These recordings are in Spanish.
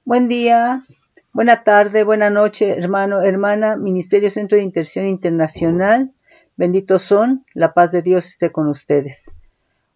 Buen día, buena tarde, buena noche, hermano, hermana, Ministerio Centro de Intercesión Internacional. Benditos son, la paz de Dios esté con ustedes.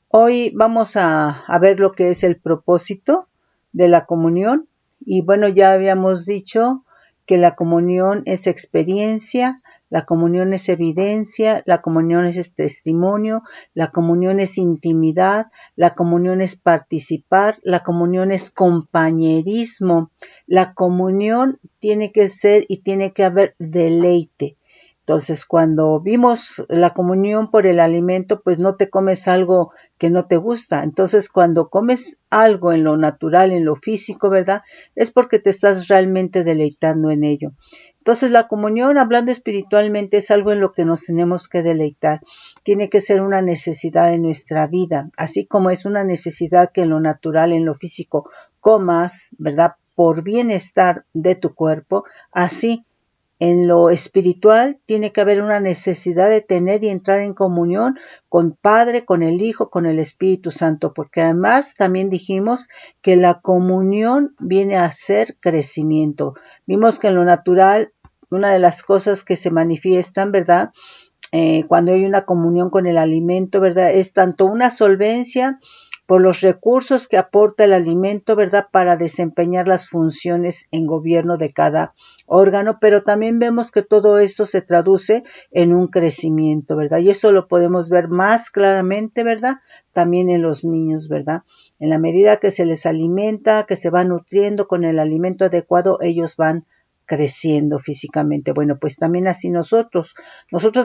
Hoy vamos a ver lo que es el propósito de la comunión. Y bueno, ya habíamos dicho que la comunión es experiencia, la comunión es evidencia, la comunión es testimonio, la comunión es intimidad, la comunión es participar, la comunión es compañerismo. La comunión tiene que ser y tiene que haber deleite. Entonces, cuando vimos la comunión por el alimento, pues no te comes algo que no te gusta. Entonces, cuando comes algo en lo natural, en lo físico, ¿verdad? Es porque te estás realmente deleitando en ello. Entonces, la comunión, hablando espiritualmente, es algo en lo que nos tenemos que deleitar. Tiene que ser una necesidad en nuestra vida, así como es una necesidad que en lo natural, en lo físico, comas, ¿verdad? Por bienestar de tu cuerpo, así en lo espiritual tiene que haber una necesidad de tener y entrar en comunión con Padre, con el Hijo, con el Espíritu Santo, porque además también dijimos que la comunión viene a ser crecimiento. Vimos que en lo natural, una de las cosas que se manifiestan, ¿verdad? Cuando hay una comunión con el alimento, ¿verdad? Es tanto una solvencia por los recursos que aporta el alimento, ¿verdad? Para desempeñar las funciones en gobierno de cada órgano, pero también vemos que todo esto se traduce en un crecimiento, ¿verdad? Y eso lo podemos ver más claramente, ¿verdad? También en los niños, ¿verdad? En la medida que se les alimenta, que se van nutriendo con el alimento adecuado, ellos van creciendo físicamente. Bueno, pues también así nosotros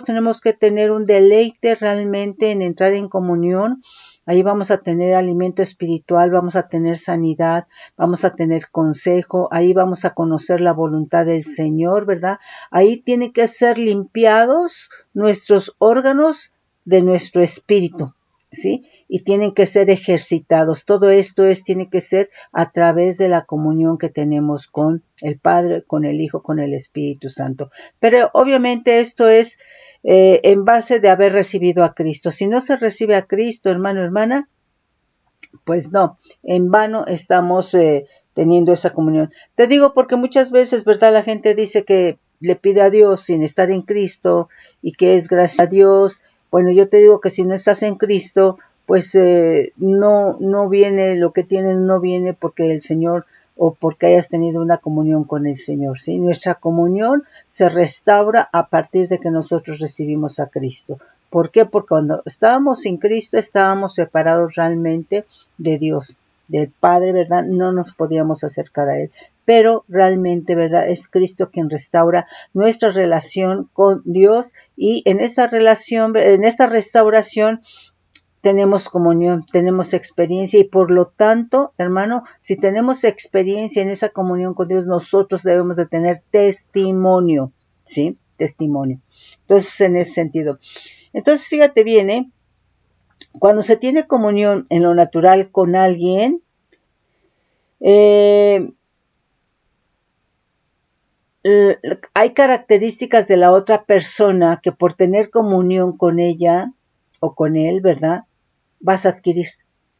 tenemos que tener un deleite realmente en entrar en comunión. Ahí vamos a tener alimento espiritual, vamos a tener sanidad, vamos a tener consejo, ahí vamos a conocer la voluntad del Señor, ¿verdad? Ahí tienen que ser limpiados nuestros órganos de nuestro espíritu, ¿sí? Y tienen que ser ejercitados. Todo esto tiene que ser a través de la comunión que tenemos con el Padre, con el Hijo, con el Espíritu Santo. Pero obviamente esto es en base de haber recibido a Cristo. Si no se recibe a Cristo, hermano, hermana, pues no, en vano estamos teniendo esa comunión. Te digo porque muchas veces, ¿verdad? La gente dice que le pide a Dios sin estar en Cristo y que es gracias a Dios. Bueno, yo te digo que si no estás en Cristo, pues no viene, lo que tienes no viene porque el Señor o porque hayas tenido una comunión con el Señor, ¿sí? Nuestra comunión se restaura a partir de que nosotros recibimos a Cristo. ¿Por qué? Porque cuando estábamos sin Cristo estábamos separados realmente de Dios, del Padre, ¿verdad? No nos podíamos acercar a Él. Pero realmente, ¿verdad? Es Cristo quien restaura nuestra relación con Dios y en esta relación, en esta restauración, tenemos comunión, tenemos experiencia y por lo tanto, hermano, si tenemos experiencia en esa comunión con Dios, nosotros debemos de tener testimonio, ¿sí? Testimonio. Entonces, en ese sentido. Entonces, fíjate bien, cuando se tiene comunión en lo natural con alguien, hay características de la otra persona que por tener comunión con ella o con él, ¿verdad? Vas a adquirir,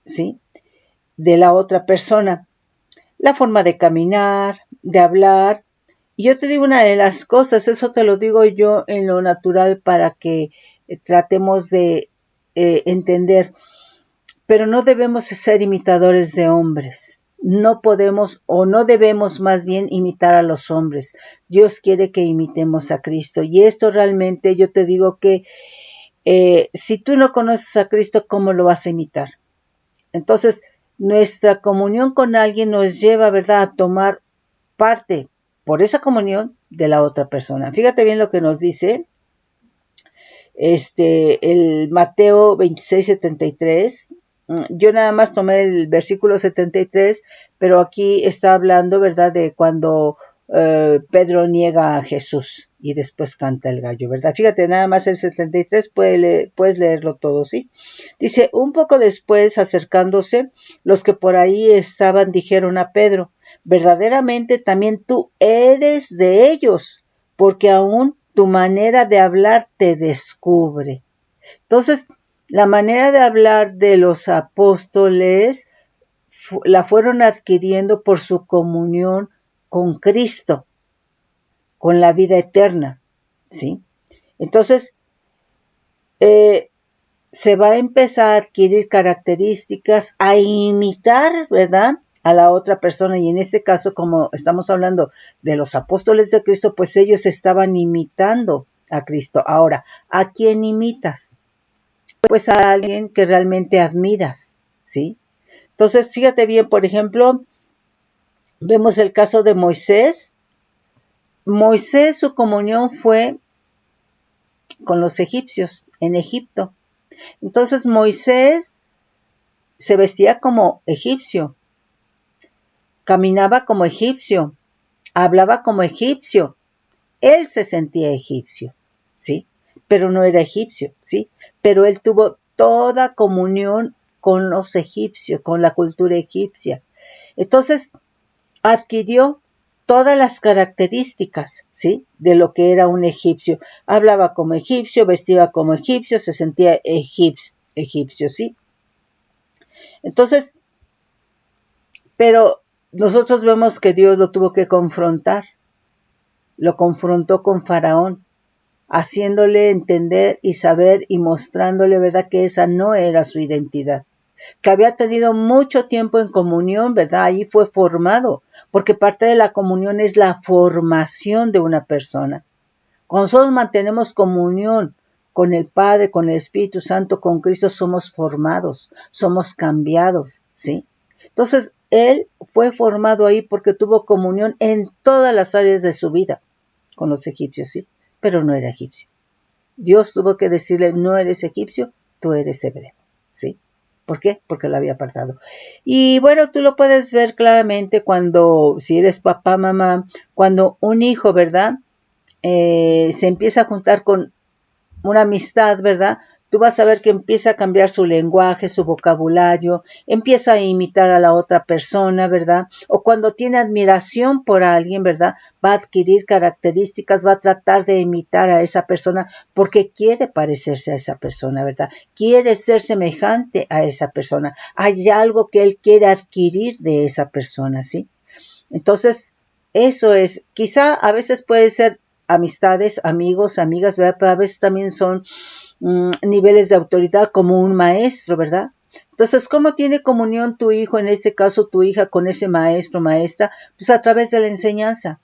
¿sí? De la otra persona. La forma de caminar, de hablar. Y yo te digo una de las cosas, eso te lo digo yo en lo natural para que tratemos de entender. Pero no debemos ser imitadores de hombres. No podemos o no debemos más bien imitar a los hombres. Dios quiere que imitemos a Cristo. Y esto realmente yo te digo que si tú no conoces a Cristo, ¿cómo lo vas a imitar? Entonces, nuestra comunión con alguien nos lleva, ¿verdad?, a tomar parte por esa comunión de la otra persona. Fíjate bien lo que nos dice el Mateo 26:73. Yo nada más tomé el versículo 73, pero aquí está hablando, ¿verdad?, de cuando Pedro niega a Jesús y después canta el gallo, ¿verdad? Fíjate, nada más el 73, puedes leerlo todo, ¿sí? Dice, un poco después, acercándose, los que por ahí estaban dijeron a Pedro, verdaderamente también tú eres de ellos, porque aún tu manera de hablar te descubre. Entonces, la manera de hablar de los apóstoles la fueron adquiriendo por su comunión con Cristo, con la vida eterna, ¿sí? Entonces, se va a empezar a adquirir características, a imitar, ¿verdad?, a la otra persona. Y en este caso, como estamos hablando de los apóstoles de Cristo, pues ellos estaban imitando a Cristo. Ahora, ¿a quién imitas? Pues a alguien que realmente admiras, ¿sí? Entonces, fíjate bien, por ejemplo, vemos el caso de Moisés. Moisés, su comunión fue con los egipcios en Egipto. Entonces Moisés se vestía como egipcio, caminaba como egipcio, hablaba como egipcio. Él se sentía egipcio, ¿sí? Pero no era egipcio, ¿sí? Pero él tuvo toda comunión con los egipcios, con la cultura egipcia. Entonces adquirió todas las características, ¿sí?, de lo que era un egipcio. Hablaba como egipcio, vestía como egipcio, se sentía egipcio, ¿sí? Entonces, pero nosotros vemos que Dios lo tuvo que confrontar. Lo confrontó con Faraón, haciéndole entender y saber y mostrándole, ¿verdad?, que esa no era su identidad. Que había tenido mucho tiempo en comunión, ¿verdad? Ahí fue formado, porque parte de la comunión es la formación de una persona. Cuando nosotros mantenemos comunión con el Padre, con el Espíritu Santo, con Cristo, somos formados, somos cambiados, ¿sí? Entonces, él fue formado ahí porque tuvo comunión en todas las áreas de su vida con los egipcios, ¿sí? Pero no era egipcio. Dios tuvo que decirle, no eres egipcio, tú eres hebreo, ¿sí? ¿Por qué? Porque lo había apartado. Y bueno, tú lo puedes ver claramente cuando, si eres papá, mamá, cuando un hijo, ¿verdad?, se empieza a juntar con una amistad, ¿verdad? Tú vas a ver que empieza a cambiar su lenguaje, su vocabulario, empieza a imitar a la otra persona, ¿verdad? O cuando tiene admiración por alguien, ¿verdad?, va a adquirir características, va a tratar de imitar a esa persona porque quiere parecerse a esa persona, ¿verdad? Quiere ser semejante a esa persona. Hay algo que él quiere adquirir de esa persona, ¿sí? Entonces, eso es, quizá a veces puede ser amistades, amigos, amigas, ¿verdad? Pero a veces también son niveles de autoridad como un maestro, ¿verdad? Entonces, ¿cómo tiene comunión tu hijo, en este caso tu hija, con ese maestro, maestra? Pues a través de la enseñanza.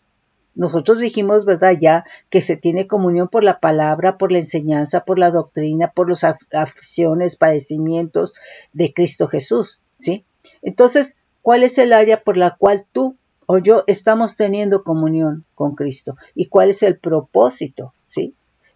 Nosotros dijimos, ¿verdad?, ya que se tiene comunión por la palabra, por la enseñanza, por la doctrina, por las aflicciones, padecimientos de Cristo Jesús, ¿sí? Entonces, ¿cuál es el área por la cual tú o yo estamos teniendo comunión con Cristo? ¿Y cuál es el propósito, sí?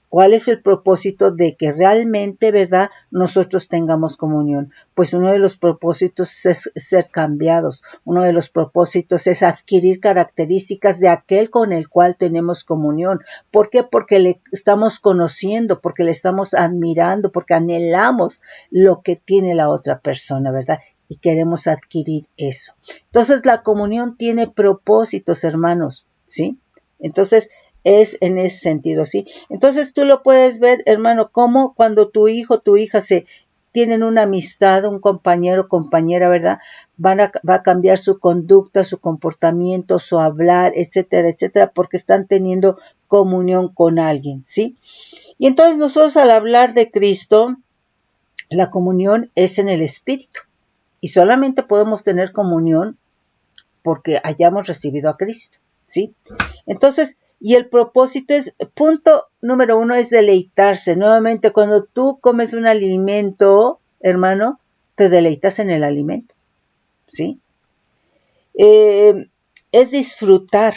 ¿Cuál es el propósito de que realmente, verdad, nosotros tengamos comunión? Pues uno de los propósitos es ser cambiados. Uno de los propósitos es adquirir características de aquel con el cual tenemos comunión. ¿Por qué? Porque le estamos conociendo, porque le estamos admirando, porque anhelamos lo que tiene la otra persona, ¿verdad? Y queremos adquirir eso. Entonces, la comunión tiene propósitos, hermanos, ¿sí? Entonces, es en ese sentido, ¿sí? Entonces tú lo puedes ver, hermano, como cuando tu hijo, tu hija tienen una amistad, un compañero, compañera, ¿verdad? Va a cambiar su conducta, su comportamiento, su hablar, etcétera, etcétera, porque están teniendo comunión con alguien, ¿sí? Y entonces nosotros al hablar de Cristo, la comunión es en el Espíritu. Y solamente podemos tener comunión porque hayamos recibido a Cristo, ¿sí? Entonces, y el propósito es, punto número 1 es deleitarse. Nuevamente, cuando tú comes un alimento, hermano, te deleitas en el alimento, ¿sí? Es disfrutar.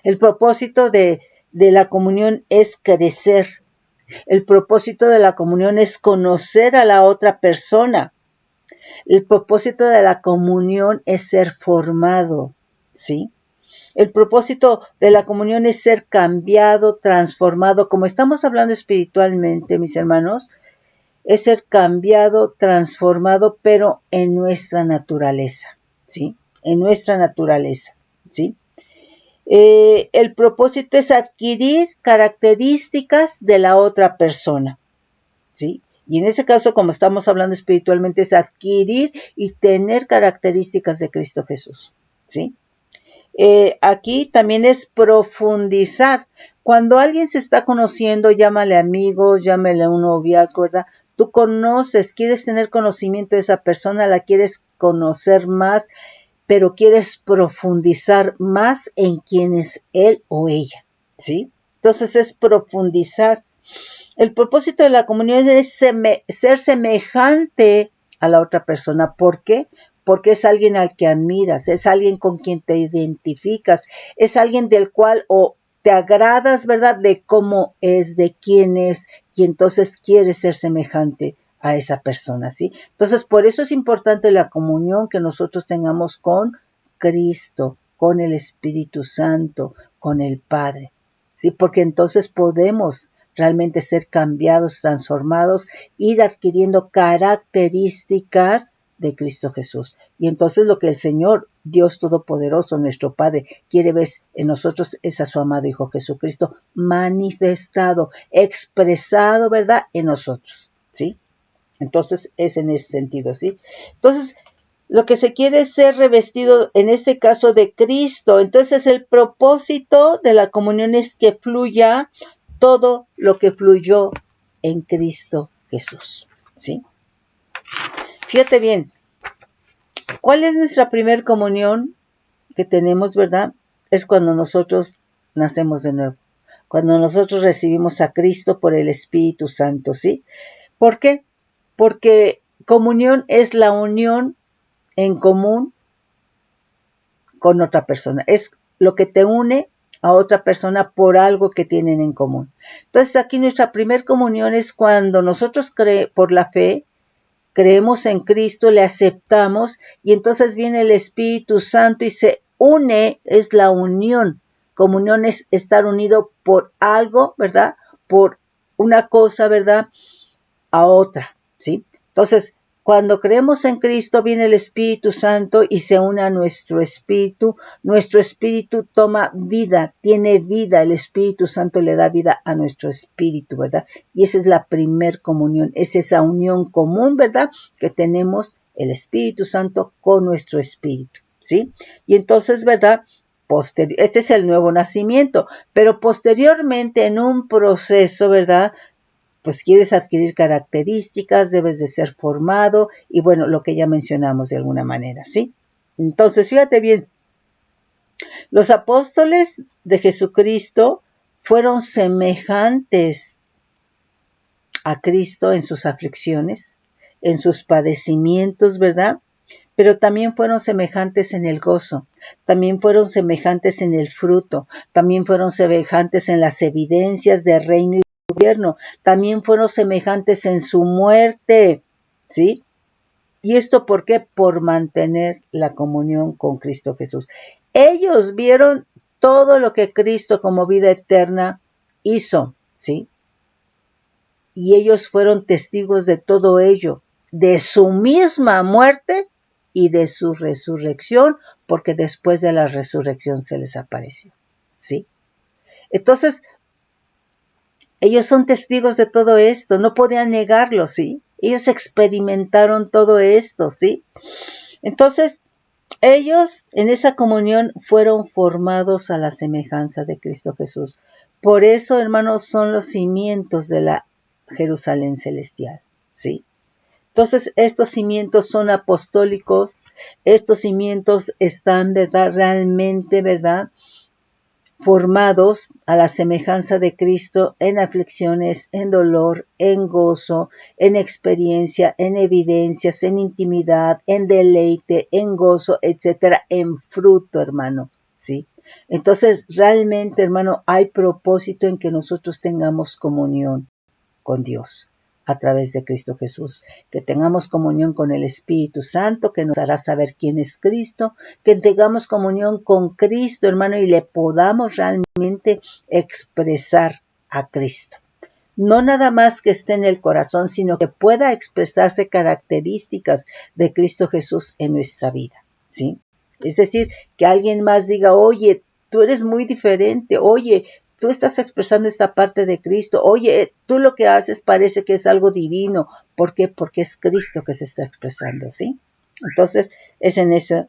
El propósito de la comunión es crecer. El propósito de la comunión es conocer a la otra persona. El propósito de la comunión es ser formado, ¿sí? El propósito de la comunión es ser cambiado, transformado. Como estamos hablando espiritualmente, mis hermanos, es ser cambiado, transformado, pero en nuestra naturaleza, ¿sí? En nuestra naturaleza, ¿sí? El propósito es adquirir características de la otra persona, ¿sí? Y en ese caso, como estamos hablando espiritualmente, es adquirir y tener características de Cristo Jesús, ¿sí? Aquí también es profundizar. Cuando alguien se está conociendo, llámale amigos, llámale un noviazgo, ¿verdad? Tú conoces, quieres tener conocimiento de esa persona, la quieres conocer más, pero quieres profundizar más en quién es él o ella, ¿sí? Entonces es profundizar. El propósito de la comunión es ser semejante a la otra persona. ¿Por qué? Porque es alguien al que admiras, es alguien con quien te identificas, es alguien del cual o te agradas, ¿verdad? De cómo es, de quién es, y entonces quieres ser semejante a esa persona, ¿sí? Entonces, por eso es importante la comunión que nosotros tengamos con Cristo, con el Espíritu Santo, con el Padre, ¿sí? Porque entonces podemos realmente ser cambiados, transformados, ir adquiriendo características de Cristo Jesús. Y entonces lo que el Señor, Dios Todopoderoso, nuestro Padre, quiere ver en nosotros es a su amado Hijo Jesucristo manifestado, expresado, ¿verdad? En nosotros, ¿sí? Entonces es en ese sentido, ¿sí? Entonces, lo que se quiere es ser revestido, en este caso, de Cristo. Entonces, el propósito de la comunión es que fluya todo lo que fluyó en Cristo Jesús, ¿sí? Fíjate bien, ¿cuál es nuestra primer comunión que tenemos, verdad? Es cuando nosotros nacemos de nuevo, cuando nosotros recibimos a Cristo por el Espíritu Santo, ¿sí? ¿Por qué? Porque comunión es la unión en común con otra persona. Es lo que te une a otra persona por algo que tienen en común. Entonces aquí nuestra primer comunión es cuando nosotros por la fe creemos en Cristo, le aceptamos y entonces viene el Espíritu Santo y se une, es la unión. Comunión es estar unido por algo, ¿verdad? Por una cosa, ¿verdad? A otra, ¿sí? Entonces, cuando creemos en Cristo, viene el Espíritu Santo y se une a nuestro espíritu toma vida, tiene vida, el Espíritu Santo le da vida a nuestro espíritu, ¿verdad? Y esa es la primer comunión, es esa unión común, ¿verdad? Que tenemos el Espíritu Santo con nuestro espíritu, ¿sí? Y entonces, ¿verdad? Este es el nuevo nacimiento, pero posteriormente en un proceso, ¿verdad? Pues quieres adquirir características, debes de ser formado y bueno, lo que ya mencionamos de alguna manera, ¿sí? Entonces, fíjate bien, los apóstoles de Jesucristo fueron semejantes a Cristo en sus aflicciones, en sus padecimientos, ¿verdad? Pero también fueron semejantes en el gozo, también fueron semejantes en el fruto, también fueron semejantes en las evidencias de reino y gobierno, también fueron semejantes en su muerte, ¿sí? ¿Y esto por qué? Por mantener la comunión con Cristo Jesús. Ellos vieron todo lo que Cristo como vida eterna hizo, ¿sí? Y ellos fueron testigos de todo ello, de su misma muerte y de su resurrección, porque después de la resurrección se les apareció, ¿sí? Entonces, ellos son testigos de todo esto, no podían negarlo, ¿sí? Ellos experimentaron todo esto, ¿sí? Entonces, ellos en esa comunión fueron formados a la semejanza de Cristo Jesús. Por eso, hermanos, son los cimientos de la Jerusalén celestial, ¿sí? Entonces, estos cimientos son apostólicos, estos cimientos están, ¿verdad? Realmente, ¿verdad? Formados a la semejanza de Cristo en aflicciones, en dolor, en gozo, en experiencia, en evidencias, en intimidad, en deleite, en gozo, etcétera, en fruto, hermano, ¿sí? Entonces, realmente, hermano, hay propósito en que nosotros tengamos comunión con Dios a través de Cristo Jesús, que tengamos comunión con el Espíritu Santo, que nos hará saber quién es Cristo, que tengamos comunión con Cristo, hermano, y le podamos realmente expresar a Cristo. No nada más que esté en el corazón, sino que pueda expresarse características de Cristo Jesús en nuestra vida, ¿sí? Es decir, que alguien más diga, oye, tú eres muy diferente, oye, tú estás expresando esta parte de Cristo. Oye, tú lo que haces parece que es algo divino. ¿Por qué? Porque es Cristo que se está expresando, ¿sí? Entonces, es en ese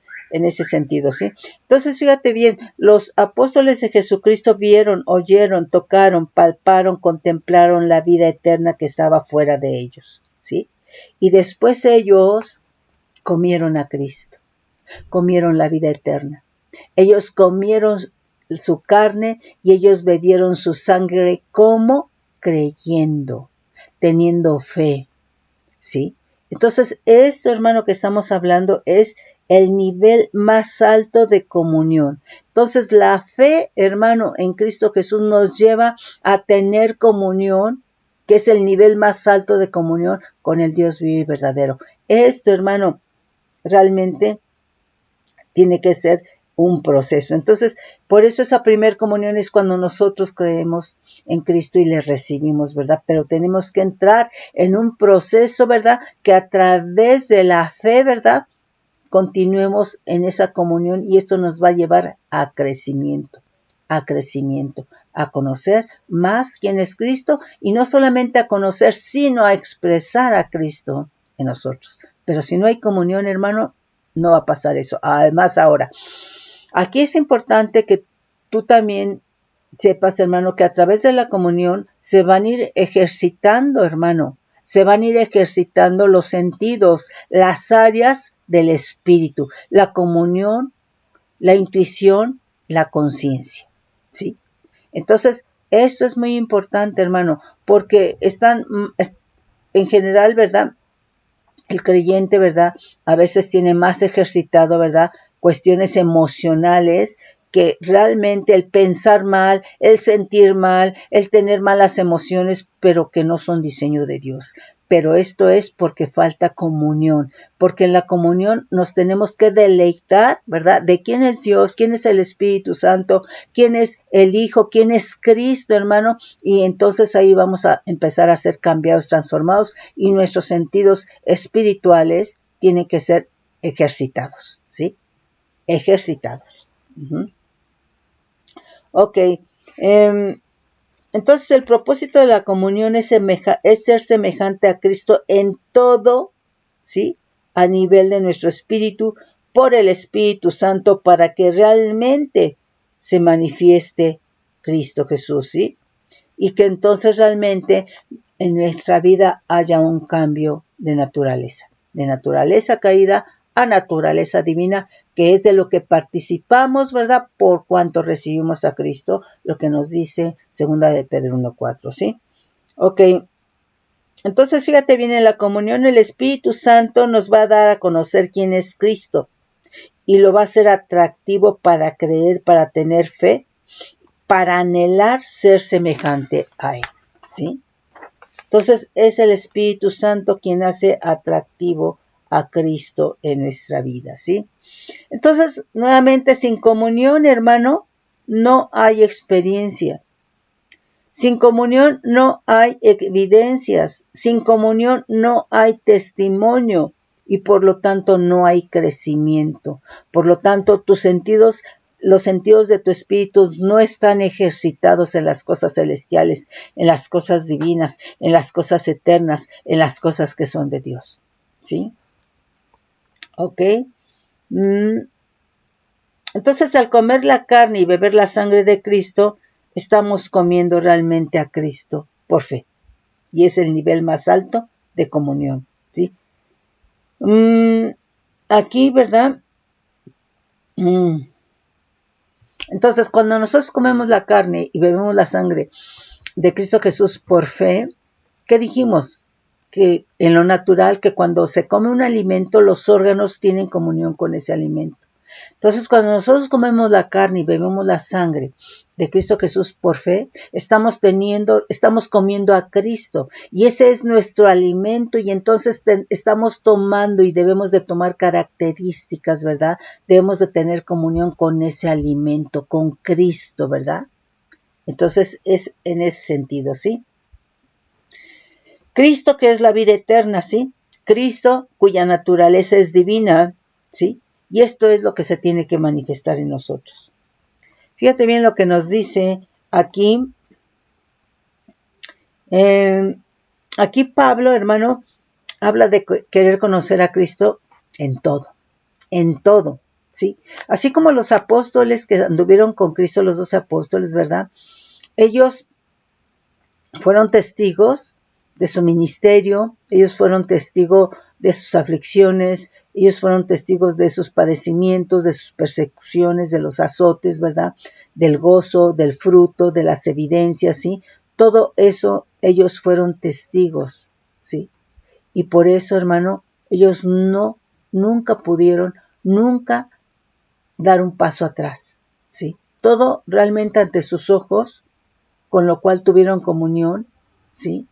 sentido, ¿sí? Entonces, fíjate bien, los apóstoles de Jesucristo vieron, oyeron, tocaron, palparon, contemplaron la vida eterna que estaba fuera de ellos, ¿sí? Y después ellos comieron a Cristo, comieron la vida eterna. Ellos comieron su carne y ellos bebieron su sangre como creyendo, teniendo fe, ¿sí? Entonces, esto, hermano, que estamos hablando es el nivel más alto de comunión. Entonces, la fe, hermano, en Cristo Jesús nos lleva a tener comunión, que es el nivel más alto de comunión con el Dios vivo y verdadero. Esto, hermano, realmente tiene que ser un proceso. Entonces, por eso esa primer comunión es cuando nosotros creemos en Cristo y le recibimos, ¿verdad? Pero tenemos que entrar en un proceso, ¿verdad? Que a través de la fe, ¿verdad? Continuemos en esa comunión y esto nos va a llevar a crecimiento, a conocer más quién es Cristo y no solamente a conocer, sino a expresar a Cristo en nosotros. Pero si no hay comunión, hermano, no va a pasar eso. Además, ahora, aquí es importante que tú también sepas, hermano, que a través de la comunión se van a ir ejercitando, hermano, se van a ir ejercitando los sentidos, las áreas del espíritu, la comunión, la intuición, la conciencia, ¿sí? Entonces, esto es muy importante, hermano, porque están, en general, ¿verdad? El creyente, ¿verdad? A veces tiene más ejercitado, ¿verdad? Cuestiones emocionales que realmente el pensar mal, el sentir mal, el tener malas emociones, pero que no son diseño de Dios. Pero esto es porque falta comunión, porque en la comunión nos tenemos que deleitar, ¿verdad? De quién es Dios, quién es el Espíritu Santo, quién es el Hijo, quién es Cristo, hermano, y entonces ahí vamos a empezar a ser cambiados, transformados, y nuestros sentidos espirituales tienen que ser ejercitados, ¿sí? Ejercitados. Ok. Entonces el propósito de la comunión es ser semejante a Cristo en todo, ¿sí? A nivel de nuestro espíritu, por el Espíritu Santo, para que realmente se manifieste Cristo Jesús, ¿sí? Y que entonces realmente en nuestra vida haya un cambio de naturaleza caída a naturaleza divina, que es de lo que participamos, ¿verdad? Por cuanto recibimos a Cristo, lo que nos dice 2 de Pedro 1:4, ¿sí? Ok, entonces fíjate bien, en la comunión el Espíritu Santo nos va a dar a conocer quién es Cristo y lo va a hacer atractivo para creer, para tener fe, para anhelar ser semejante a Él, ¿sí? Entonces es el Espíritu Santo quien hace atractivo a Cristo en nuestra vida, ¿sí? Entonces, nuevamente, sin comunión, hermano, no hay experiencia. Sin comunión no hay evidencias. Sin comunión no hay testimonio. Y por lo tanto no hay crecimiento. Por lo tanto, tus sentidos, los sentidos de tu espíritu no están ejercitados en las cosas celestiales, en las cosas divinas, en las cosas eternas, en las cosas que son de Dios. ¿Sí? ¿Ok? Entonces, al comer la carne y beber la sangre de Cristo, estamos comiendo realmente a Cristo por fe. Y es el nivel más alto de comunión, ¿sí? Aquí, ¿verdad? Entonces, cuando nosotros comemos la carne y bebemos la sangre de Cristo Jesús por fe, ¿qué dijimos? Que en lo natural, que cuando se come un alimento, los órganos tienen comunión con ese alimento. Entonces, cuando nosotros comemos la carne y bebemos la sangre de Cristo Jesús por fe, estamos comiendo a Cristo y ese es nuestro alimento y entonces estamos tomando y debemos de tomar características, ¿verdad? Debemos de tener comunión con ese alimento, con Cristo, ¿verdad? Entonces, es en ese sentido, ¿sí? Cristo, que es la vida eterna, ¿sí? Cristo, cuya naturaleza es divina, ¿sí? Y esto es lo que se tiene que manifestar en nosotros. Fíjate bien lo que nos dice aquí, aquí Pablo, hermano, habla de querer conocer a Cristo en todo, ¿sí? Así como los apóstoles que anduvieron con Cristo, los 12 apóstoles, ¿verdad? Ellos fueron testigos de su ministerio, ellos fueron testigos de sus aflicciones, ellos fueron testigos de sus padecimientos, de sus persecuciones, de los azotes, ¿verdad? Del gozo, del fruto, de las evidencias, ¿sí? Todo eso ellos fueron testigos, ¿sí? Y por eso, hermano, ellos nunca pudieron, nunca dar un paso atrás, ¿sí? Todo realmente ante sus ojos, con lo cual tuvieron comunión, ¿sí?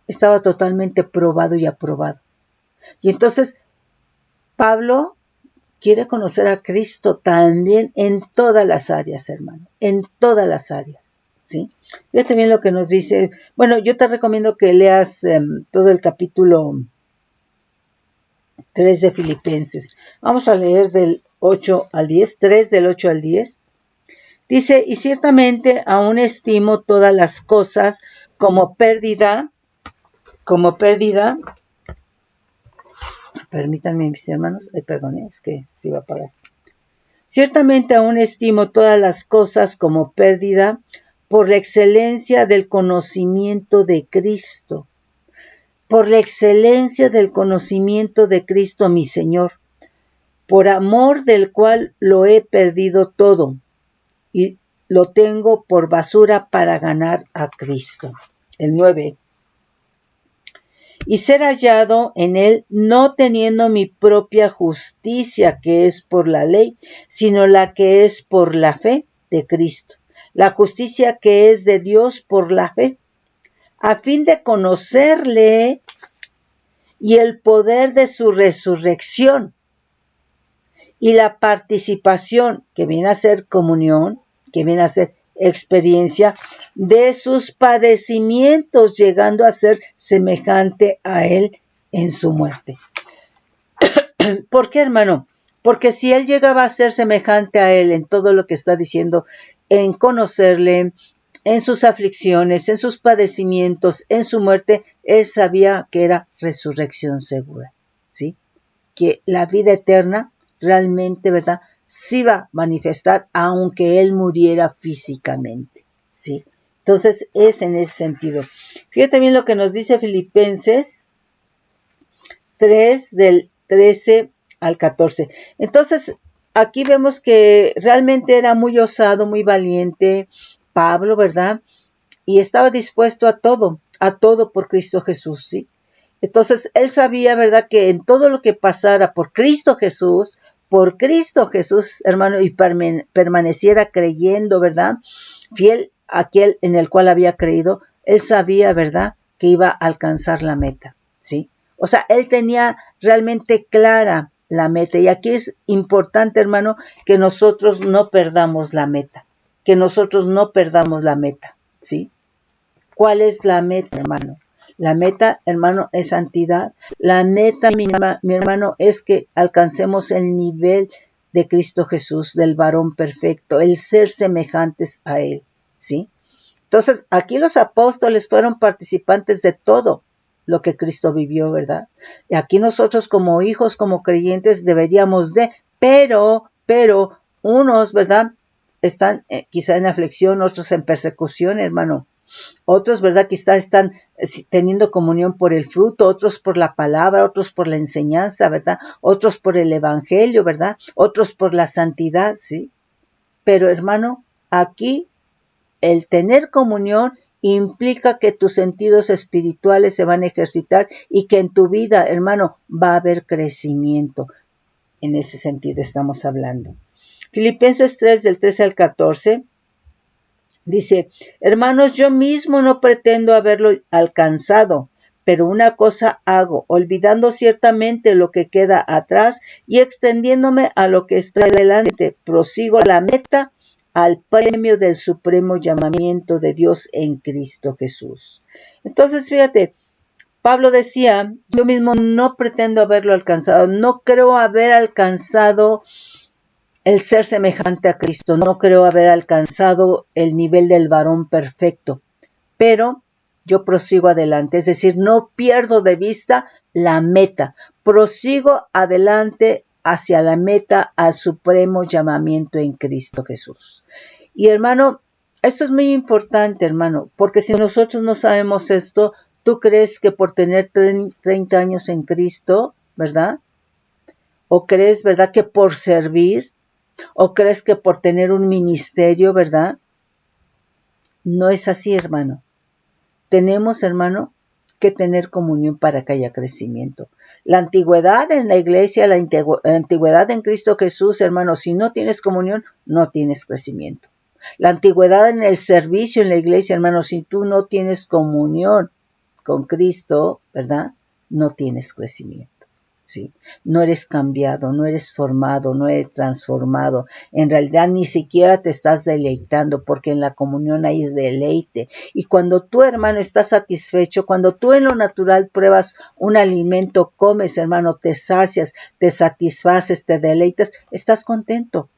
Estaba totalmente probado y aprobado. Y entonces Pablo quiere conocer a Cristo también en todas las áreas, hermano, en todas las áreas, ¿sí? Fíjate bien lo que nos dice. Bueno, yo te recomiendo que leas todo el capítulo 3 de Filipenses. Vamos a leer del 8 al 10, 3 del 8 al 10. Dice, y ciertamente aún estimo todas las cosas como pérdida, permítanme mis hermanos, perdón, es que se iba a apagar. Ciertamente aún estimo todas las cosas como pérdida por la excelencia del conocimiento de Cristo, por la excelencia del conocimiento de Cristo mi Señor, por amor del cual lo he perdido todo y lo tengo por basura para ganar a Cristo. El 9. Y ser hallado en él, no teniendo mi propia justicia, que es por la ley, sino la que es por la fe de Cristo, la justicia que es de Dios por la fe, a fin de conocerle y el poder de su resurrección, y la participación, que viene a ser comunión, que viene a ser experiencia de sus padecimientos, llegando a ser semejante a él en su muerte. ¿Por qué, hermano? Porque si él llegaba a ser semejante a él en todo lo que está diciendo, en conocerle, en sus aflicciones, en sus padecimientos, en su muerte, él sabía que era resurrección segura, ¿sí? Que la vida eterna realmente, ¿verdad?, sí va a manifestar aunque él muriera físicamente, ¿sí? Entonces es en ese sentido. Fíjate bien lo que nos dice Filipenses 3 del 13 al 14. Entonces aquí vemos que realmente era muy osado, muy valiente Pablo, ¿verdad? Y estaba dispuesto a todo por Cristo Jesús, ¿sí? Entonces, él sabía, ¿verdad?, que en todo lo que pasara por Cristo Jesús, hermano, y permaneciera creyendo, ¿verdad?, fiel a aquel en el cual había creído, él sabía, ¿verdad?, que iba a alcanzar la meta, ¿sí? O sea, él tenía realmente clara la meta. Y aquí es importante, hermano, que nosotros no perdamos la meta, ¿sí? ¿Cuál es la meta, hermano? La meta, hermano, es santidad. La meta, mi hermano, es que alcancemos el nivel de Cristo Jesús, del varón perfecto, el ser semejantes a Él, ¿sí? Entonces, aquí los apóstoles fueron participantes de todo lo que Cristo vivió, ¿verdad? Y aquí nosotros como hijos, como creyentes, deberíamos pero unos, ¿verdad?, están quizá en aflicción, otros en persecución, hermano. Otros, ¿verdad?, quizá están teniendo comunión por el fruto, otros por la palabra, otros por la enseñanza, ¿verdad? Otros por el evangelio, ¿verdad? Otros por la santidad, ¿sí? Pero, hermano, aquí el tener comunión implica que tus sentidos espirituales se van a ejercitar y que en tu vida, hermano, va a haber crecimiento. En ese sentido estamos hablando. Filipenses 3, del 13 al 14. Dice, hermanos, yo mismo no pretendo haberlo alcanzado, pero una cosa hago, olvidando ciertamente lo que queda atrás y extendiéndome a lo que está delante, prosigo la meta al premio del supremo llamamiento de Dios en Cristo Jesús. Entonces, fíjate, Pablo decía, yo mismo no pretendo haberlo alcanzado, no creo haber alcanzado el ser semejante a Cristo. No creo haber alcanzado el nivel del varón perfecto, pero yo prosigo adelante, es decir, no pierdo de vista la meta, prosigo adelante hacia la meta, al supremo llamamiento en Cristo Jesús. Y hermano, esto es muy importante, hermano, porque si nosotros no sabemos esto, tú crees que por tener 30 años en Cristo, ¿verdad? O crees, ¿verdad?, que por servir, o crees que por tener un ministerio, ¿verdad? No es así, hermano. Tenemos, hermano, que tener comunión para que haya crecimiento. La antigüedad en la iglesia, la antigüedad en Cristo Jesús, hermano, si no tienes comunión, no tienes crecimiento. La antigüedad en el servicio en la iglesia, hermano, si tú no tienes comunión con Cristo, ¿verdad? No tienes crecimiento. ¿Sí? No eres cambiado, no eres formado, no eres transformado. En realidad ni siquiera te estás deleitando, porque en la comunión hay deleite. Y cuando tú, hermano, estás satisfecho, cuando tú en lo natural pruebas un alimento, comes, hermano, te sacias, te satisfaces, te deleitas, estás contento.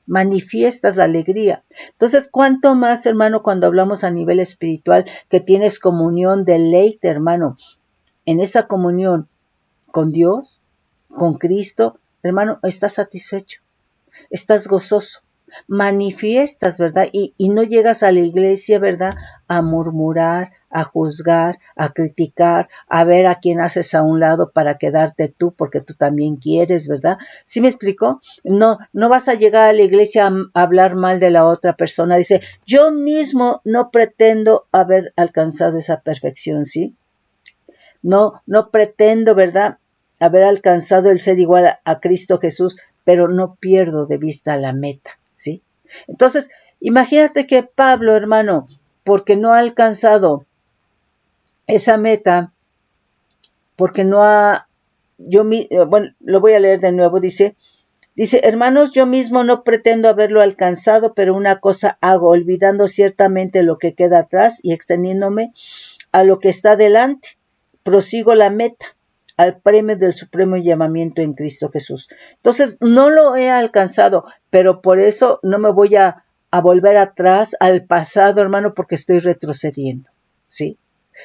Manifiestas la alegría. Entonces, ¿cuánto más, hermano, cuando hablamos a nivel espiritual, que tienes comunión, deleite, hermano? En esa comunión con Dios, con Cristo, hermano, estás satisfecho, estás gozoso, manifiestas, ¿verdad? Y no llegas a la iglesia, ¿verdad?, a murmurar, a juzgar, a criticar, a ver a quién haces a un lado para quedarte tú, porque tú también quieres, ¿verdad? ¿Sí me explicó? No vas a llegar a la iglesia a hablar mal de la otra persona. Dice, yo mismo no pretendo haber alcanzado esa perfección, ¿sí? No pretendo, ¿verdad?, haber alcanzado el ser igual a Cristo Jesús, pero no pierdo de vista la meta, ¿sí? Entonces, imagínate que Pablo, hermano, porque no ha alcanzado esa meta, porque no ha, bueno, lo voy a leer de nuevo, dice, hermanos, yo mismo no pretendo haberlo alcanzado, pero una cosa hago, olvidando ciertamente lo que queda atrás y extendiéndome a lo que está delante, prosigo la meta, al premio del supremo llamamiento en Cristo Jesús. Entonces, no lo he alcanzado, pero por eso no me voy a volver atrás al pasado, hermano, porque estoy retrocediendo, ¿sí?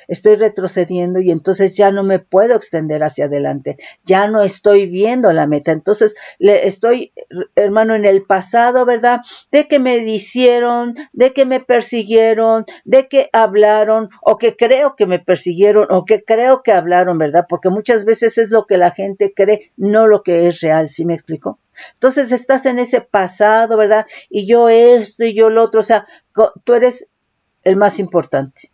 Estoy retrocediendo y entonces ya no me puedo extender hacia adelante, ya no estoy viendo la meta. Entonces estoy, hermano, en el pasado, ¿verdad?, de que me hicieron, de que me persiguieron, de que hablaron, o que creo que me persiguieron, o que creo que hablaron, ¿verdad? Porque muchas veces es lo que la gente cree, no lo que es real. ¿Sí me explico? Entonces estás en ese pasado, ¿verdad? Y yo esto y yo lo otro, o sea, tú eres el más importante.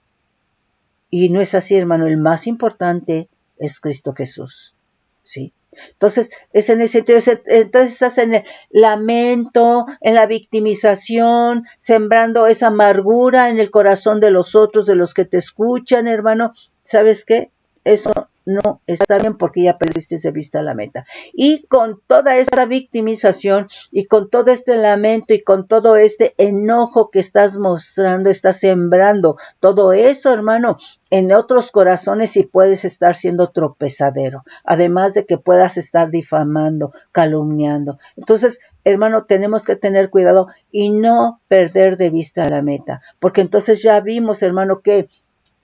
Y no es así, hermano. El más importante es Cristo Jesús, ¿sí? Entonces, es en ese sentido, entonces estás en el lamento, en la victimización, sembrando esa amargura en el corazón de los otros, de los que te escuchan, hermano. ¿Sabes qué? Eso no está bien, porque ya perdiste de vista la meta. Y con toda esta victimización y con todo este lamento y con todo este enojo que estás mostrando, estás sembrando todo eso, hermano, en otros corazones, y puedes estar siendo tropezadero, además de que puedas estar difamando, calumniando. Entonces, hermano, tenemos que tener cuidado y no perder de vista la meta, porque entonces ya vimos, hermano, que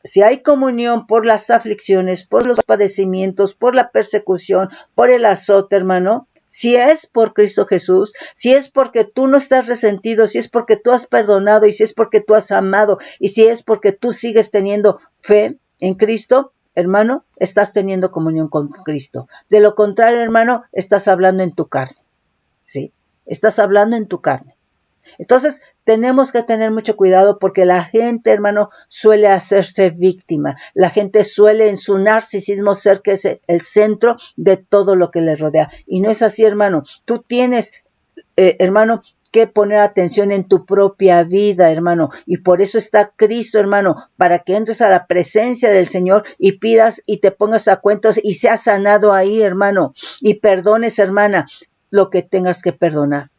si hay comunión por las aflicciones, por los padecimientos, por la persecución, por el azote, hermano, si es por Cristo Jesús, si es porque tú no estás resentido, si es porque tú has perdonado, y si es porque tú has amado, y si es porque tú sigues teniendo fe en Cristo, hermano, estás teniendo comunión con Cristo. De lo contrario, hermano, estás hablando en tu carne, ¿sí? Estás hablando en tu carne. Entonces, tenemos que tener mucho cuidado, porque la gente, hermano, suele hacerse víctima. La gente suele en su narcisismo ser que es el centro de todo lo que le rodea. Y no es así, hermano. Tú tienes, hermano, que poner atención en tu propia vida, hermano. Y por eso está Cristo, hermano, para que entres a la presencia del Señor y pidas y te pongas a cuentas y seas sanado ahí, hermano. Y perdones, hermana, lo que tengas que perdonar.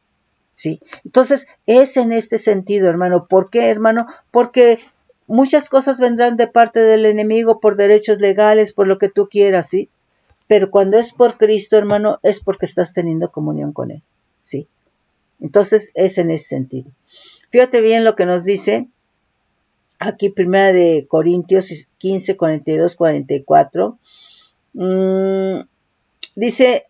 ¿Sí? Entonces, es en este sentido, hermano. ¿Por qué, hermano? Porque muchas cosas vendrán de parte del enemigo por derechos legales, por lo que tú quieras, ¿sí? Pero cuando es por Cristo, hermano, es porque estás teniendo comunión con Él, ¿sí? Entonces es en ese sentido. Fíjate bien lo que nos dice aquí 1 Corintios 15, 42, 44. Dice,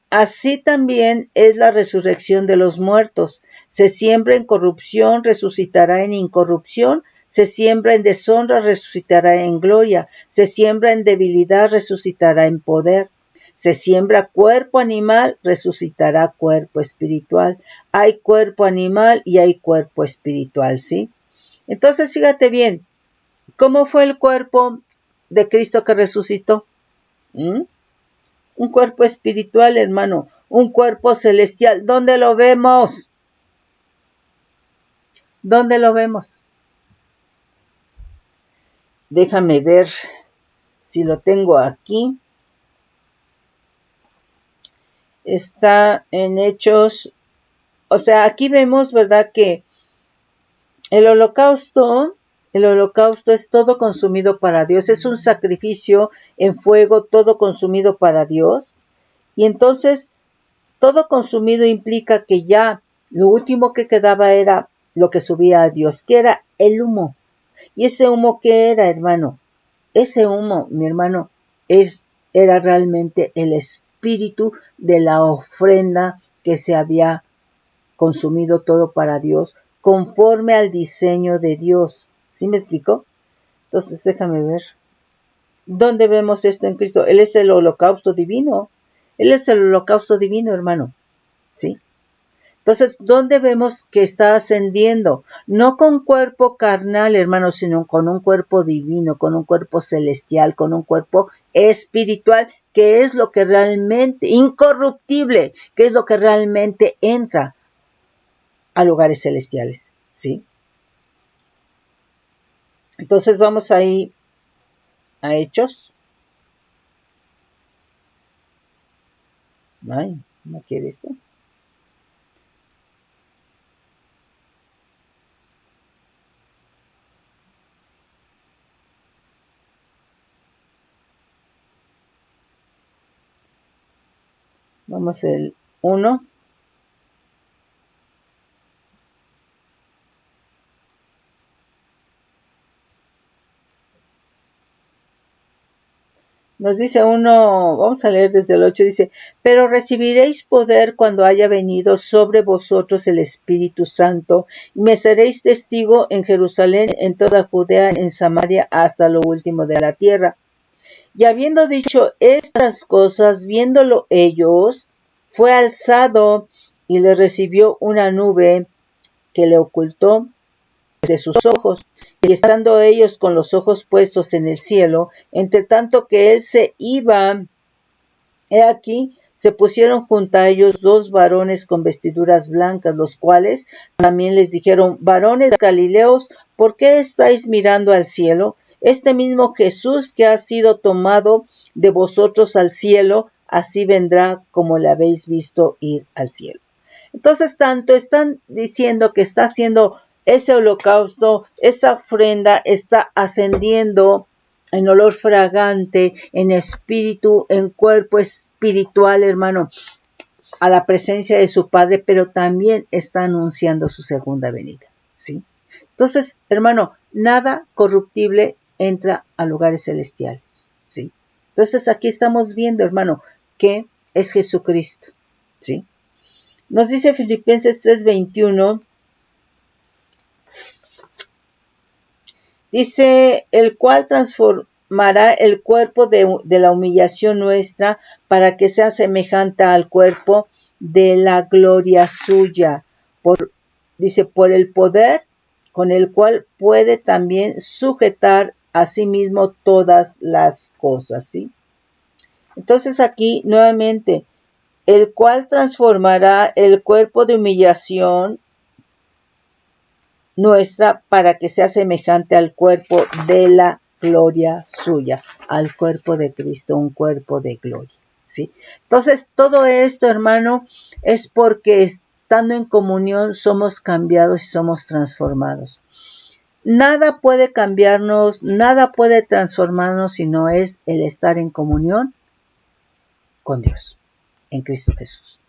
así también es la resurrección de los muertos. Se siembra en corrupción, resucitará en incorrupción. Se siembra en deshonra, resucitará en gloria. Se siembra en debilidad, resucitará en poder. Se siembra cuerpo animal, resucitará cuerpo espiritual. Hay cuerpo animal y hay cuerpo espiritual, ¿sí? Entonces, fíjate bien, ¿cómo fue el cuerpo de Cristo que resucitó? Un cuerpo espiritual, hermano, un cuerpo celestial. ¿Dónde lo vemos? ¿Dónde lo vemos? Déjame ver si lo tengo aquí. Está en Hechos. O sea, aquí vemos, ¿verdad?, que el holocausto es todo consumido para Dios. Es un sacrificio en fuego, todo consumido para Dios. Y entonces, todo consumido implica que ya lo último que quedaba era lo que subía a Dios, que era el humo. ¿Y ese humo qué era, hermano? Ese humo, mi hermano, era realmente el espíritu de la ofrenda que se había consumido todo para Dios, conforme al diseño de Dios. ¿Sí me explico? Entonces, déjame ver. ¿Dónde vemos esto en Cristo? Él es el holocausto divino. Él es el holocausto divino, hermano. ¿Sí? Entonces, ¿dónde vemos que está ascendiendo? No con cuerpo carnal, hermano, sino con un cuerpo divino, con un cuerpo celestial, con un cuerpo espiritual, que es lo que realmente, incorruptible, que es lo que realmente entra a lugares celestiales, ¿sí? Entonces, vamos ahí a Hechos. Ay, ¿no quiere esto? Vamos el 1. Nos dice uno, vamos a leer desde el 8, dice, pero recibiréis poder cuando haya venido sobre vosotros el Espíritu Santo, y me seréis testigo en Jerusalén, en toda Judea, en Samaria, hasta lo último de la tierra. Y habiendo dicho estas cosas, viéndolo ellos, fue alzado y le recibió una nube que le ocultó de sus ojos, y estando ellos con los ojos puestos en el cielo, entre tanto que él se iba, he aquí, se pusieron junto a ellos dos varones con vestiduras blancas, los cuales también les dijeron, varones galileos, ¿por qué estáis mirando al cielo? Este mismo Jesús que ha sido tomado de vosotros al cielo, así vendrá como le habéis visto ir al cielo. Entonces, tanto están diciendo que está haciendo ese holocausto, esa ofrenda está ascendiendo en olor fragante, en espíritu, en cuerpo espiritual, hermano, a la presencia de su Padre, pero también está anunciando su segunda venida, ¿sí? Entonces, hermano, nada corruptible entra a lugares celestiales, ¿sí? Entonces, aquí estamos viendo, hermano, que es Jesucristo, ¿sí? Nos dice Filipenses 3:21, dice, el cual transformará el cuerpo de la humillación nuestra para que sea semejante al cuerpo de la gloria suya. Dice, por el poder con el cual puede también sujetar a sí mismo todas las cosas, ¿sí? Entonces aquí nuevamente, el cual transformará el cuerpo de humillación nuestra para que sea semejante al cuerpo de la gloria suya, al cuerpo de Cristo, un cuerpo de gloria, ¿sí? Entonces, todo esto, hermano, es porque estando en comunión somos cambiados y somos transformados. Nada puede cambiarnos, nada puede transformarnos si no es el estar en comunión con Dios, en Cristo Jesús,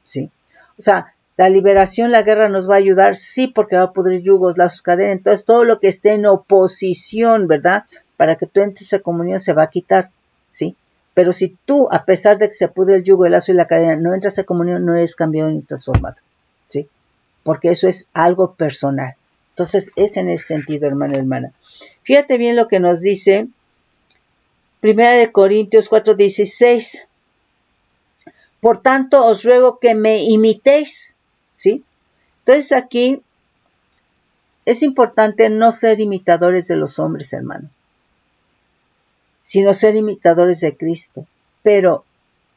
¿sí? O sea, La liberación, la guerra nos va a ayudar, sí, porque va a pudrir yugos, lazos, cadenas. Entonces, todo lo que esté en oposición, ¿verdad? Para que tú entres a comunión se va a quitar, ¿sí? Pero si tú, a pesar de que se pudre el yugo, el lazo y la cadena, no entras a comunión, no eres cambiado ni transformado, ¿sí? Porque eso es algo personal. Entonces, es en ese sentido, hermano, hermana. Fíjate bien lo que nos dice 1 Corintios 4:16. Por tanto, os ruego que me imitéis, ¿sí? Entonces aquí es importante no ser imitadores de los hombres, hermano, sino ser imitadores de Cristo. Pero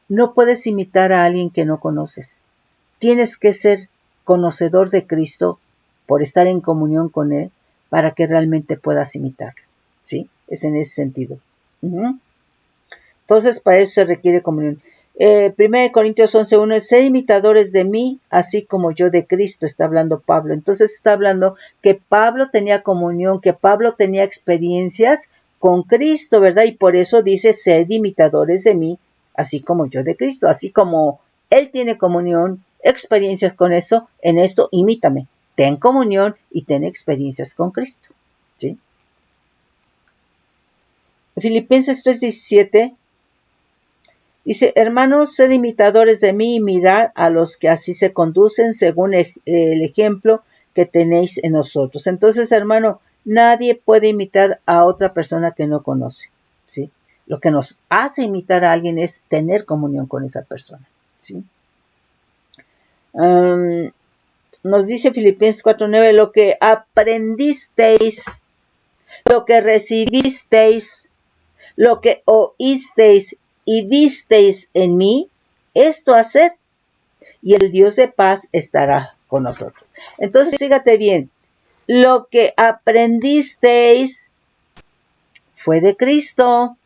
no puedes imitar a alguien que no conoces. Tienes que ser conocedor de Cristo por estar en comunión con Él para que realmente puedas imitarlo, ¿sí? Es en ese sentido. Entonces, para eso se requiere comunión. 1 Corintios 11:1 es ser imitadores de mí, así como yo de Cristo, está hablando Pablo. Entonces está hablando que Pablo tenía comunión, que Pablo tenía experiencias con Cristo, ¿verdad? Y por eso dice, sed imitadores de mí, así como yo de Cristo. Así como Él tiene comunión, experiencias con eso, en esto imítame. Ten comunión y ten experiencias con Cristo, ¿sí? Filipenses 3:17 dice, hermanos, sed imitadores de mí y mirad a los que así se conducen según el ejemplo que tenéis en nosotros. Entonces, hermano, nadie puede imitar a otra persona que no conoce, ¿sí? Lo que nos hace imitar a alguien es tener comunión con esa persona, ¿sí? Nos dice Filipenses 4:9, lo que aprendisteis, lo que recibisteis, lo que oísteis y visteis en mí, esto haced, y el Dios de paz estará con nosotros. Entonces, fíjate bien, lo que aprendisteis fue de Cristo.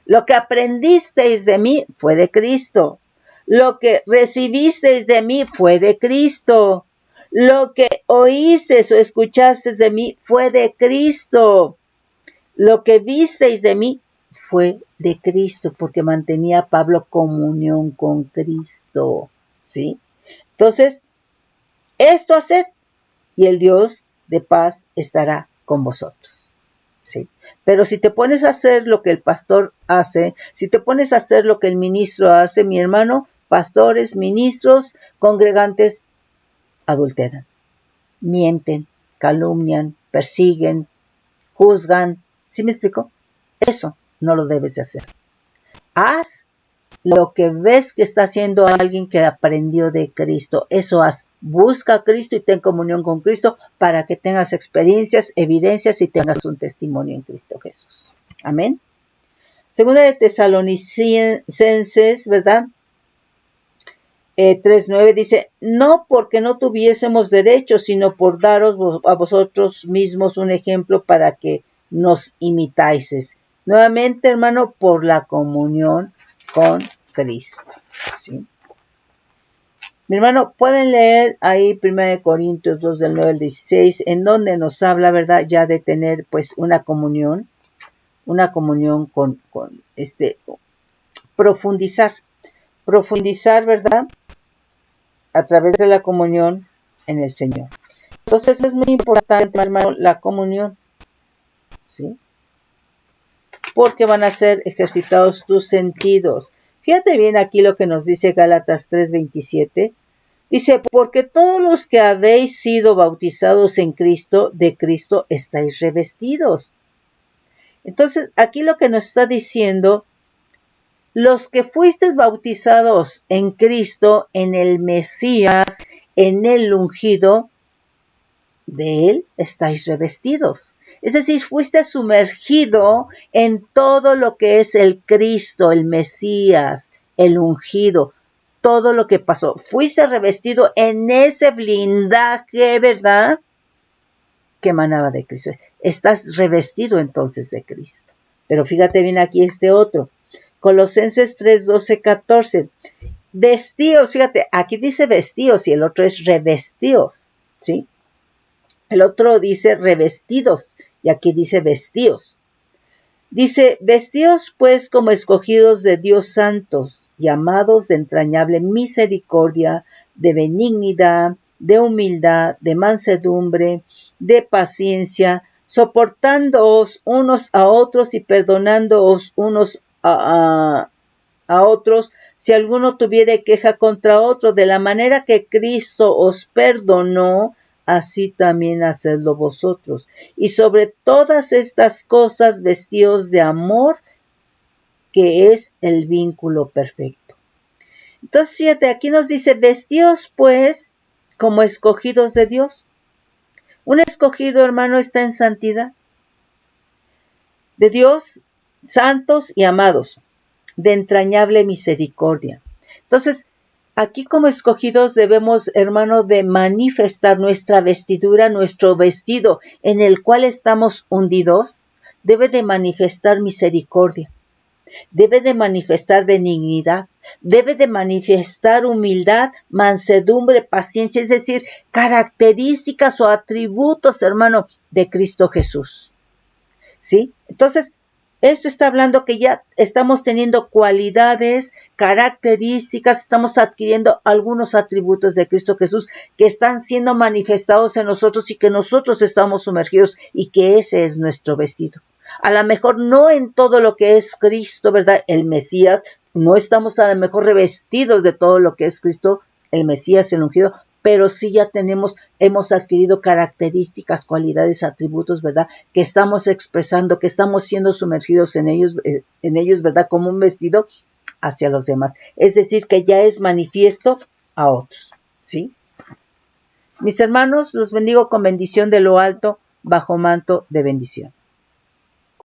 Lo que aprendisteis de mí fue de Cristo. Lo que recibisteis de mí fue de Cristo. Lo que oísteis o escuchasteis de mí fue de Cristo. Lo que visteis de mí fue de Cristo, porque mantenía Pablo comunión con Cristo, ¿sí? Entonces, esto haced y el Dios de paz estará con vosotros, ¿sí? Pero si te pones a hacer lo que el pastor hace, si te pones a hacer lo que el ministro hace, mi hermano, pastores, ministros, congregantes, adulteran, mienten, calumnian, persiguen, juzgan, ¿sí me explico? Eso no lo debes de hacer. Haz lo que ves que está haciendo alguien que aprendió de Cristo. Eso haz. Busca a Cristo y ten comunión con Cristo para que tengas experiencias, evidencias y tengas un testimonio en Cristo Jesús. Amén. Segunda de Tesalonicenses, ¿verdad? 3:9 dice, no porque no tuviésemos derecho, sino por daros a vosotros mismos un ejemplo para que nos imitáis. Nuevamente, hermano, por la comunión con Cristo, ¿sí? Mi hermano, pueden leer ahí 1 Corintios 2 del 9 al 16, en donde nos habla, ¿verdad? Ya de tener pues una comunión con profundizar, ¿verdad? A través de la comunión en el Señor. Entonces es muy importante, hermano, la comunión, ¿sí? Porque van a ser ejercitados tus sentidos. Fíjate bien aquí lo que nos dice Gálatas 3:27. Dice, porque todos los que habéis sido bautizados en Cristo, de Cristo estáis revestidos. Entonces, aquí lo que nos está diciendo, los que fuisteis bautizados en Cristo, en el Mesías, en el ungido, de Él estáis revestidos. Es decir, fuiste sumergido en todo lo que es el Cristo, el Mesías, el ungido, todo lo que pasó. Fuiste revestido en ese blindaje, ¿verdad? Que emanaba de Cristo. Estás revestido entonces de Cristo. Pero fíjate bien aquí este otro. Colosenses 3:12-14. Vestíos, fíjate, aquí dice vestíos y el otro es revestíos, ¿sí? El otro dice revestidos y aquí dice vestíos. Dice, vestíos pues como escogidos de Dios santos, llamados de entrañable misericordia, de benignidad, de humildad, de mansedumbre, de paciencia, soportándoos unos a otros y perdonándoos unos a otros, si alguno tuviere queja contra otro, de la manera que Cristo os perdonó, así también hacedlo vosotros. Y sobre todas estas cosas vestíos de amor, que es el vínculo perfecto. Entonces, fíjate, aquí nos dice, vestíos pues como escogidos de Dios. Un escogido, hermano, está en santidad de Dios, santos y amados, de entrañable misericordia. Entonces, aquí como escogidos debemos, hermano, de manifestar nuestra vestidura, nuestro vestido en el cual estamos hundidos, debe de manifestar misericordia, debe de manifestar benignidad, debe de manifestar humildad, mansedumbre, paciencia, es decir, características o atributos, hermano, de Cristo Jesús. ¿Sí? Entonces, esto está hablando que ya estamos teniendo cualidades, características, estamos adquiriendo algunos atributos de Cristo Jesús que están siendo manifestados en nosotros y que nosotros estamos sumergidos y que ese es nuestro vestido. A lo mejor no en todo lo que es Cristo, ¿verdad? El Mesías, no estamos a lo mejor revestidos de todo lo que es Cristo, el Mesías, el ungido, pero sí ya hemos adquirido características, cualidades, atributos, ¿verdad? Que estamos expresando, que estamos siendo sumergidos en ellos, ¿verdad? Como un vestido hacia los demás. Es decir, que ya es manifiesto a otros, ¿sí? Mis hermanos, los bendigo con bendición de lo alto, bajo manto de bendición.